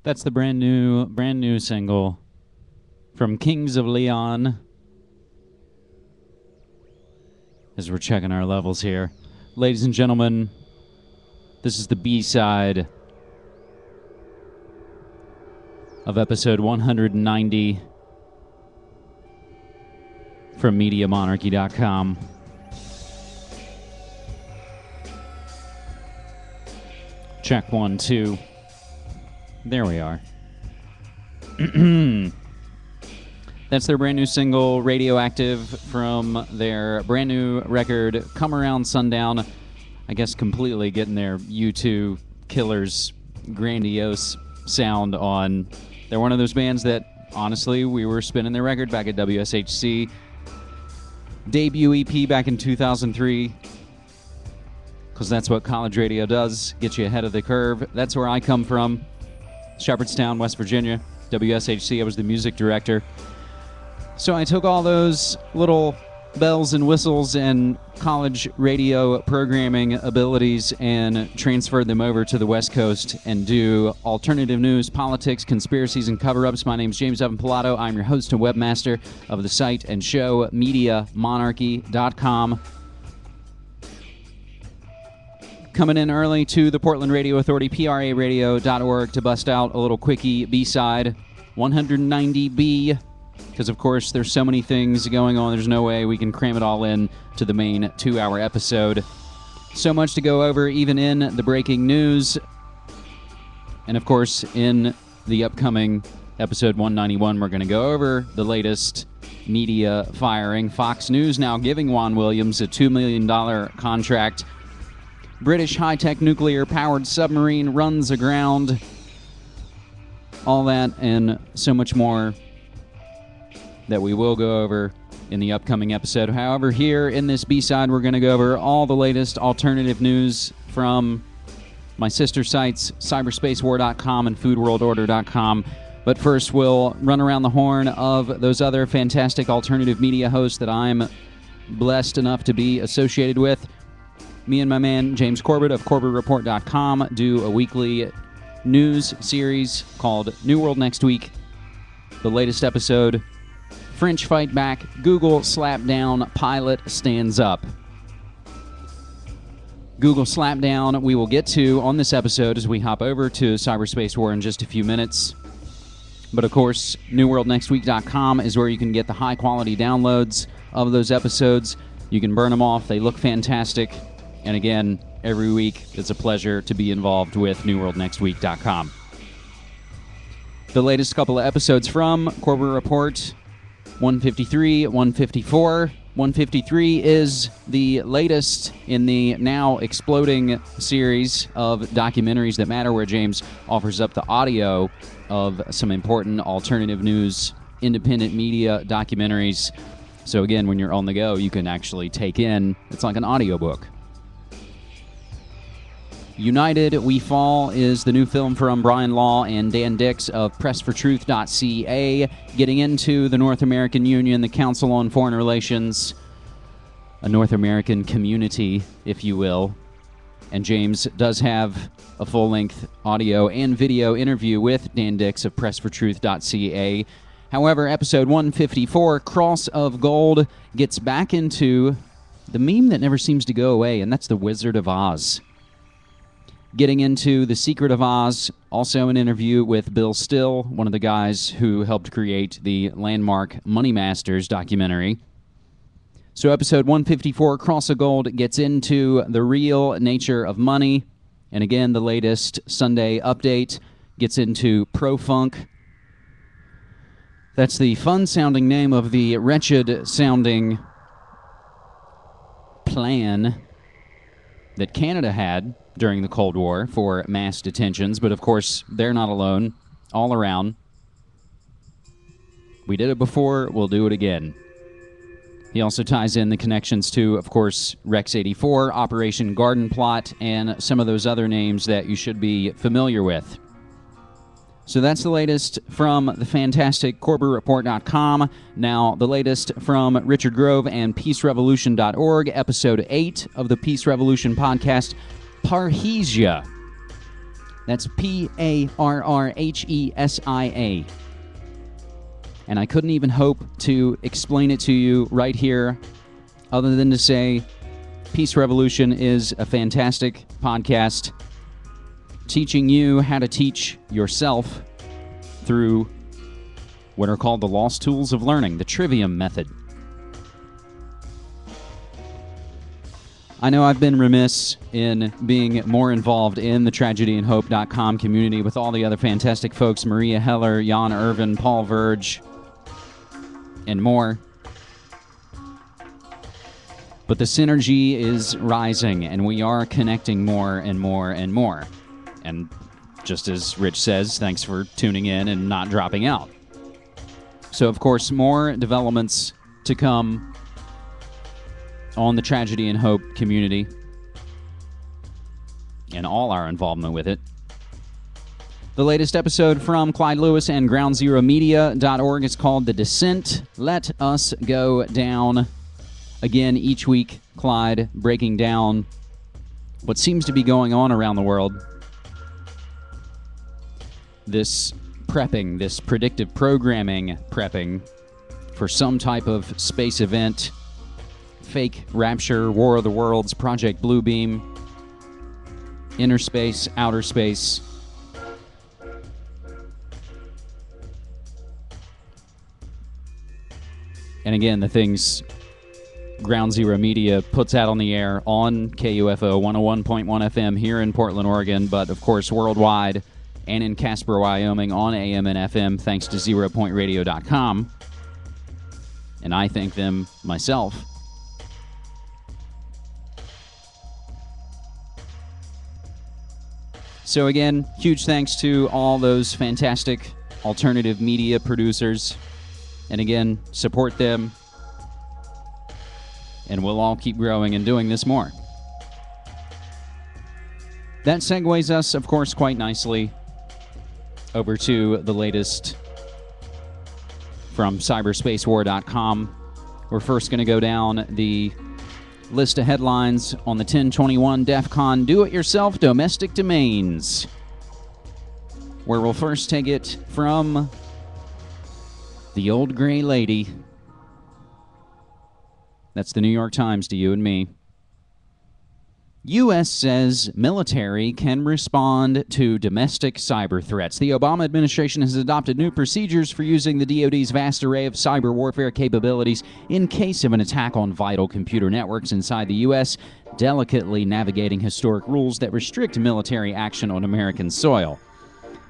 That's the brand new single from Kings of Leon. As we're checking our levels here. Ladies and gentlemen, this is the B-side of episode 190 from MediaMonarchy.com. Check 1, 2. There we are. That's their brand new single, Radioactive, from their brand new record, Come Around Sundown. I guess completely getting their U2 Killers grandiose sound on. They're one of those bands that, honestly, we were spinning their record back at WSHC. Debut EP back in 2003. Because that's what college radio does, get you ahead of the curve. That's where I come from. Shepherdstown, West Virginia, WSHC. I was the music director. So I took all those little bells and whistles and college radio programming abilities and transferred them over to the West Coast and do alternative news, politics, conspiracies, and cover-ups. My name's James Evan Pilato. I'm your host and webmaster of the site and show, MediaMonarchy.com. Coming in early to the Portland Radio Authority, PRAradio.org, to bust out a little quickie B-side, 190b, because, of course, there's so many things going on, there's no way we can cram it all in to the main 2-hour episode. So much to go over, even in the breaking news. And, of course, in the upcoming episode 191, we're going to go over the latest media firing. Fox News now giving Juan Williams a $2 million contract. British high-tech nuclear-powered submarine runs aground. All that and so much more that we will go over in the upcoming episode. However, here in this B-side, we're going to go over all the latest alternative news from my sister sites, cyberspacewar.com and foodworldorder.com. But first, we'll run around the horn of those other fantastic alternative media hosts that I'm blessed enough to be associated with. Me and my man, James Corbett of CorbettReport.com, do a weekly news series called New World Next Week. The latest episode, French Fight Back, Google Slapdown, Pilot Stands Up. Google Slapdown we will get to on this episode as we hop over to Cyberspace War in just a few minutes. But of course, NewWorldNextWeek.com is where you can get the high-quality downloads of those episodes. You can burn them off. They look fantastic. And again, every week, it's a pleasure to be involved with NewWorldNextWeek.com. The latest couple of episodes from Corbett Report, 153, 154. 153 is the latest in the now exploding series of documentaries that matter, where James offers up the audio of some important alternative news, independent media documentaries. So again, when you're on the go, you can actually take in, it's like an audiobook. United We Fall is the new film from Brian Law and Dan Dix of PressForTruth.ca, getting into the North American Union, the Council on Foreign Relations, a North American community, if you will. And James does have a full-length audio and video interview with Dan Dix of PressForTruth.ca. However, episode 154, Cross of Gold, gets back into the meme that never seems to go away, and that's the Wizard of Oz. Getting into The Secret of Oz, also an interview with Bill Still, one of the guys who helped create the landmark Money Masters documentary. So episode 154, Cross of Gold, gets into the real nature of money. And again, the latest Sunday update gets into Pro-Funk. That's the fun-sounding name of the wretched-sounding plan that Canada had during the Cold War for mass detentions, but of course, they're not alone, all around. We did it before, we'll do it again. He also ties in the connections to, of course, Rex 84, Operation Garden Plot, and some of those other names that you should be familiar with. So that's the latest from the fantastic CorbettReport.com. Now, the latest from Richard Grove and PeaceRevolution.org, Episode 8 of the Peace Revolution podcast, Parrhesia. That's Parrrhesia. And I couldn't even hope to explain it to you right here, other than to say Peace Revolution is a fantastic podcast teaching you how to teach yourself through what are called the lost tools of learning, the trivium method. I know I've been remiss in being more involved in the tragedyandhope.com community with all the other fantastic folks, Maria Heller, Jan Irvin, Paul Verge, and more. But the synergy is rising, and we are connecting more and more and more. And just as Rich says, thanks for tuning in and not dropping out. So, of course, more developments to come on the Tragedy and Hope community and all our involvement with it. The latest episode from Clyde Lewis and GroundZeroMedia.org is called The Descent. Let Us Go Down. Again, each week, Clyde breaking down what seems to be going on around the world. This prepping, this predictive programming prepping for some type of space event, fake Rapture, War of the Worlds, Project Bluebeam, inner space, outer space. And again, the things Ground Zero Media puts out on the air on KUFO 101.1 FM here in Portland, Oregon, but of course worldwide and in Casper, Wyoming on AM and FM thanks to ZeroPointRadio.com. And I thank them myself. So again, huge thanks to all those fantastic alternative media producers. And again, support them. And we'll all keep growing and doing this more. That segues us, of course, quite nicely over to the latest from cyberspacewar.com. We're first going to go down the list of headlines on the 1021 DEF CON Do-It-Yourself Domestic Domains, where we'll first take it from the old gray lady. That's the New York Times to you and me. U.S. says military can respond to domestic cyber threats. The Obama administration has adopted new procedures for using the DoD's vast array of cyber warfare capabilities in case of an attack on vital computer networks inside the U.S., delicately navigating historic rules that restrict military action on American soil.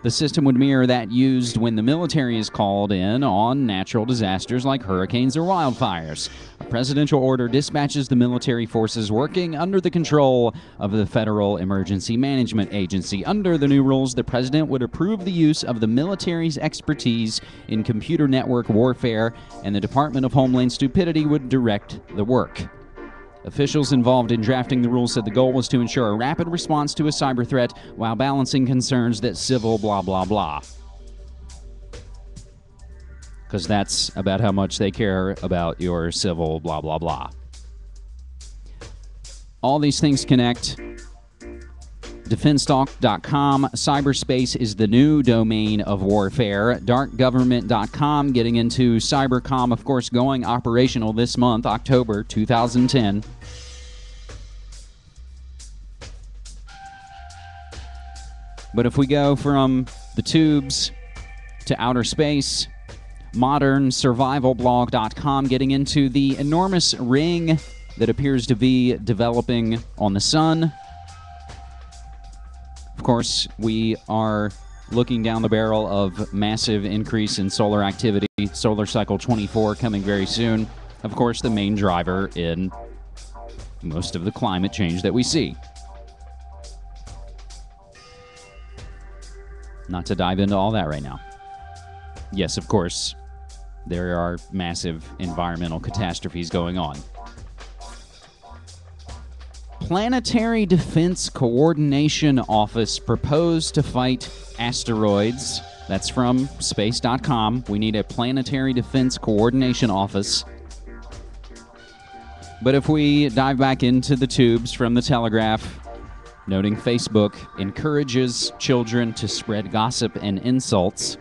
The system would mirror that used when the military is called in on natural disasters like hurricanes or wildfires. A presidential order dispatches the military forces working under the control of the Federal Emergency Management Agency. Under the new rules, the president would approve the use of the military's expertise in computer network warfare, and the Department of Homeland Security would direct the work. Officials involved in drafting the rules said the goal was to ensure a rapid response to a cyber threat while balancing concerns that civil blah blah blah. Because that's about how much they care about your civil blah blah blah. All these things connect. DefenseTalk.com, cyberspace is the new domain of warfare. DarkGovernment.com, getting into Cybercom, of course, going operational this month, October 2010. But if we go from the tubes to outer space, ModernSurvivalBlog.com, getting into the enormous ring that appears to be developing on the sun. Of course, we are looking down the barrel of massive increase in solar activity. Solar Cycle 24 coming very soon. Of course, the main driver in most of the climate change that we see. Not to dive into all that right now. Yes, of course, there are massive environmental catastrophes going on. Planetary Defense Coordination Office proposed to fight asteroids. That's from space.com. We need a Planetary Defense Coordination Office. But if we dive back into the tubes from the Telegraph, noting Facebook encourages children to spread gossip and insults.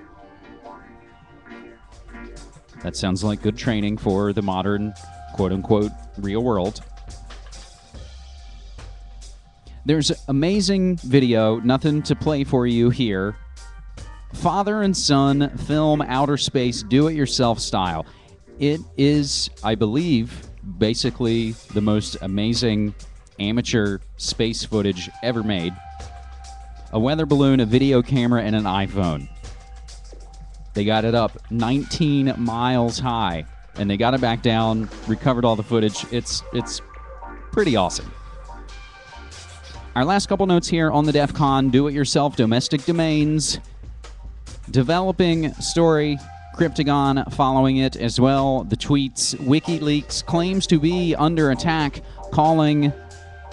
That sounds like good training for the modern, quote-unquote, real world. There's amazing video, nothing to play for you here. Father and son film outer space do-it-yourself style. It is, I believe, basically the most amazing amateur space footage ever made. A weather balloon, a video camera, and an iPhone. They got it up 19 miles high, and they got it back down, recovered all the footage. It's pretty awesome. Our last couple notes here on the DEF CON do-it-yourself domestic domains. Developing story, Cryptagon following it as well. The tweets, WikiLeaks claims to be under attack, calling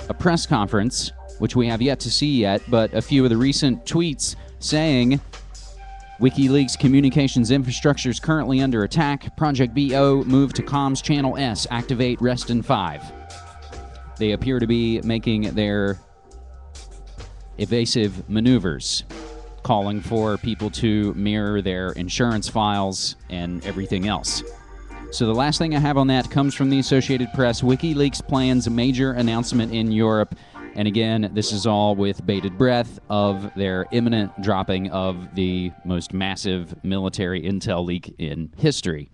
a press conference, which we have yet to see yet, but a few of the recent tweets saying WikiLeaks communications infrastructure is currently under attack. Project BO, move to comms channel S, activate Reston 5. They appear to be making their evasive maneuvers, calling for people to mirror their insurance files and everything else. So the last thing I have on that comes from the Associated Press. WikiLeaks plans a major announcement in Europe. And again, this is all with bated breath of their imminent dropping of the most massive military intel leak in history.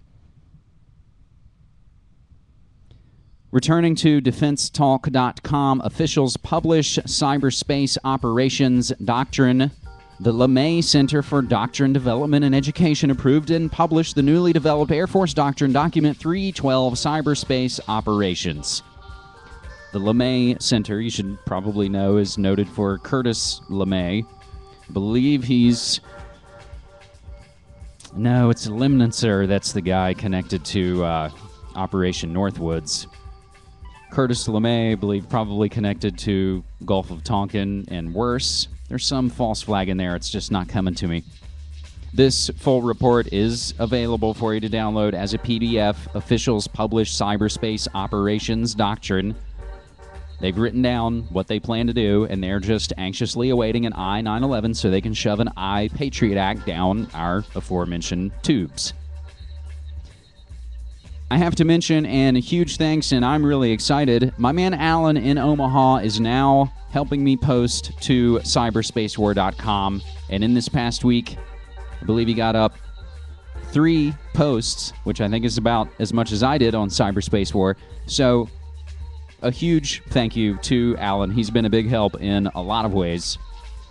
Returning to defensetalk.com, officials publish cyberspace operations doctrine. The LeMay Center for Doctrine Development and Education approved and published the newly developed Air Force Doctrine Document 312, Cyberspace Operations. The LeMay Center, you should probably know, is noted for Curtis LeMay. I believe he's... No, it's Limnitzer. That's the guy connected to Operation Northwoods. Curtis LeMay, I believe, probably connected to Gulf of Tonkin and worse. There's some false flag in there. It's just not coming to me. This full report is available for you to download as a PDF. Officials publish Cyberspace Operations Doctrine. They've written down what they plan to do, and they're just anxiously awaiting an I-911 so they can shove an I-Patriot Act down our aforementioned tubes. I have to mention, and a huge thanks, and I'm really excited, my man Alan in Omaha is now helping me post to cyberspacewar.com, and in this past week, I believe he got up 3 posts, which I think is about as much as I did on Cyberspace War. So a huge thank you to Alan. He's been a big help in a lot of ways,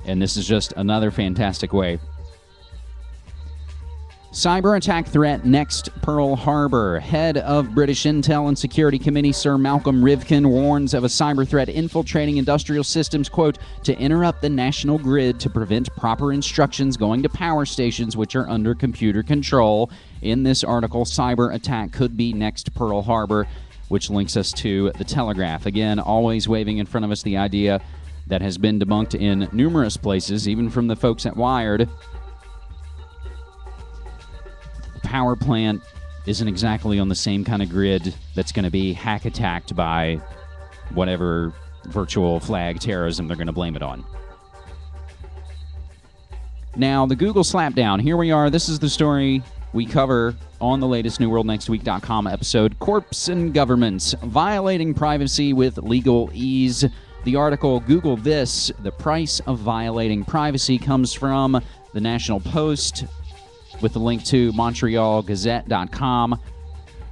and this is just another fantastic way. Cyber attack threat next Pearl Harbor. Head of British Intel and Security Committee Sir Malcolm Rivkin warns of a cyber threat infiltrating industrial systems, quote, to interrupt the national grid to prevent proper instructions going to power stations which are under computer control. In this article, cyber attack could be next Pearl Harbor, which links us to The Telegraph. Again, always waving in front of us the idea that has been debunked in numerous places, even from the folks at Wired. The power plant isn't exactly on the same kind of grid that's going to be hack-attacked by whatever virtual flag terrorism they're going to blame it on. Now, the Google slapdown. Here we are. This is the story we cover on the latest NewWorldNextWeek.com episode, Corps and Governments Violating Privacy with Legal Ease. The article, Google This, the price of violating privacy, comes from the National Post with the link to MontrealGazette.com.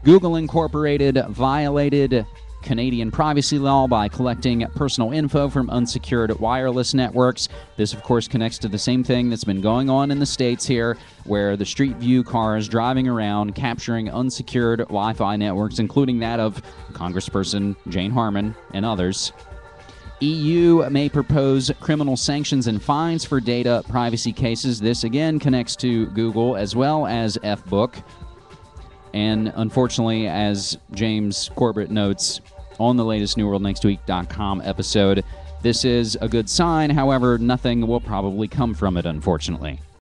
Google Incorporated violated Canadian privacy law by collecting personal info from unsecured wireless networks. This, of course, connects to the same thing that's been going on in the States here, where the Street View cars driving around capturing unsecured Wi-Fi networks, including that of Congressperson Jane Harman and others. EU may propose criminal sanctions and fines for data privacy cases. This, again, connects to Google as well as F-Book. And unfortunately, as James Corbett notes on the latest NewWorldNextWeek.com episode, this is a good sign. However, nothing will probably come from it, unfortunately.